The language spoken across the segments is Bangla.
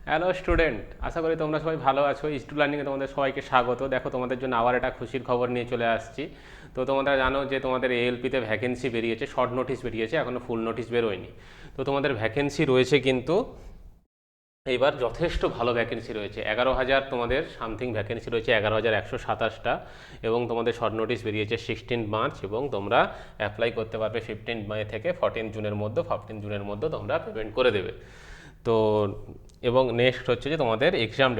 হ্যালো স্টুডেন্ট, আশা করি তোমরা সবাই ভালো আছো। ইস্টু লার্নিংয়ে তোমাদের সবাইকে স্বাগত। দেখো, তোমাদের জন্য আবার একটা খুশির খবর নিয়ে চলে আসছি। তো তোমরা জানো যে তোমাদের এএলপিতে ভ্যাকেন্সি বেরিয়েছে, শর্ট নোটিশ বেরিয়েছে, এখনও ফুল নোটিশ বেরোয়নি। তো তোমাদের ভ্যাকেন্সি রয়েছে কিন্তু এইবার যথেষ্ট ভালো ভ্যাকেন্সি রয়েছে। 11,000 তোমাদের সামথিং ভ্যাকেন্সি রয়েছে, 11,127টা। এবং তোমাদের শর্ট নোটিশ বেরিয়েছে 16 মার্চ, এবং তোমরা অ্যাপ্লাই করতে পারবে 15 মে থেকে 14 জুনের মধ্যে। 15 জুনের মধ্যে তোমরা পেমেন্ট করে দেবে। তো এবং নেক্সট হচ্ছে যে তোমাদের এক্সাম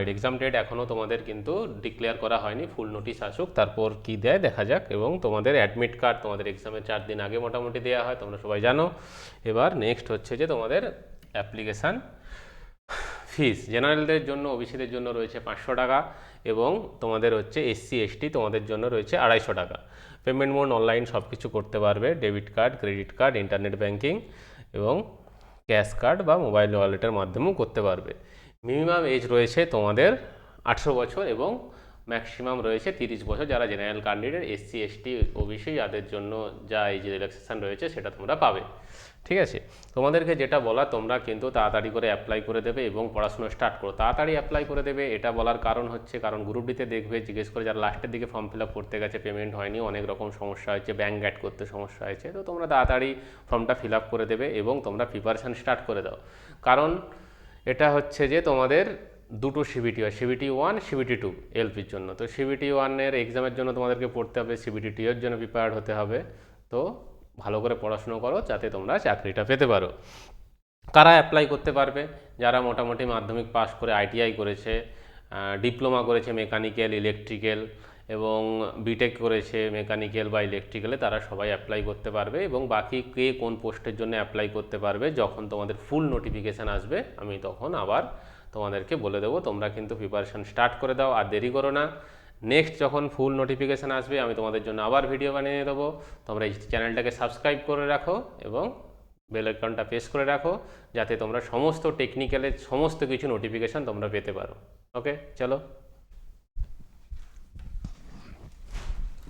ডেট এখনও তোমাদের কিন্তু ডিক্লেয়ার করা হয়নি। ফুল নোটিশ আসুক, তারপর কি দেয় দেখা যাক। এবং তোমাদের অ্যাডমিট কার্ড তোমাদের এক্সামের 4 দিন আগে মোটামুটি দেওয়া হয়, তোমরা সবাই জানো। এবার নেক্সট হচ্ছে যে তোমাদের অ্যাপ্লিকেশান ফিস জেনারেলদের জন্য, ওবিসিদের জন্য রয়েছে 500 টাকা, এবং তোমাদের হচ্ছে এসসি এসটি তোমাদের জন্য রয়েছে 250 টাকা। পেমেন্ট মোড অনলাইন সব কিছু করতে পারবে, debit card, credit card, internet banking এবং ক্যাশ কার্ড বা মোবাইল ওয়ালেটের মাধ্যমেও করতে পারবে। মিনিমাম এজ রয়েছে তোমাদের 18 বছর, এবং ম্যাক্সিমাম রয়েছে 30 বছর। যারা general candidate, SC ST OBC, যাদের জন্য যা এজ রিল্যাক্সেশন রয়েছে সেটা তোমরা পাবে। ঠিক আছে, তোমাদেরকে যেটা বলা, তোমরা কিন্তু তাড়াতাড়ি করে অ্যাপ্লাই করে দেবে এবং পড়াশোনা স্টার্ট করো। তাড়াতাড়ি অ্যাপ্লাই করে দেবে, এটা বলার কারণ হচ্ছে কারণ গ্রুপ ডিতে দেখবে জিজ্ঞেস করে যারা লাস্টের দিকে ফর্ম ফিল আপ করতে গেছে, পেমেন্ট হয়নি, অনেক রকম সমস্যা হয়েছে, ব্যাঙ্ক অ্যাড করতে সমস্যা হয়েছে। তো তোমরা তাড়াতাড়ি ফর্মটা ফিল আপ করে দেবে এবং তোমরা প্রিপারেশান স্টার্ট করে দাও। কারণ এটা হচ্ছে যে তোমাদের দুটো সিবিটি হয়, সিবিটি 1, সিবিটি 2 এলপির জন্য। তো সিবিটি 1-এর এক্সামের জন্য তোমাদেরকে পড়তে হবে, সিবিটি 2-এর জন্য প্রিপেয়ার্ড হতে হবে। তো ভালো করে পড়াশুনো করো যাতে তোমরা চাকরিটা পেতে পারো। কারা অ্যাপ্লাই করতে পারবে? যারা মোটামুটি মাধ্যমিক পাস করে আইটিআই করেছে, ডিপ্লোমা করেছে মেকানিক্যাল, ইলেকট্রিক্যাল, এবং বিটেক করেছে মেকানিক্যাল বা ইলেকট্রিক্যালে, তারা সবাই অ্যাপ্লাই করতে পারবে। এবং বাকি কে কোন পোস্টের জন্য অ্যাপ্লাই করতে পারবে, যখন তোমাদের ফুল নোটিফিকেশান আসবে আমি তখন আবার তোমাদেরকে বলে দেবো। তোমরা কিন্তু প্রিপারেশান স্টার্ট করে দাও, আর দেরি করো না। নেক্সট যখন ফুল নোটিফিকেশান আসবে আমি তোমাদের জন্য আবার ভিডিও বানিয়ে দেবো। তোমরা এই চ্যানেলটাকে সাবস্ক্রাইব করে রাখো এবং বেল আইকনটা প্রেস করে রাখো, যাতে তোমরা সমস্ত টেকনিক্যালের সমস্ত কিছু নোটিফিকেশান তোমরা পেতে পারো। ওকে, চলো।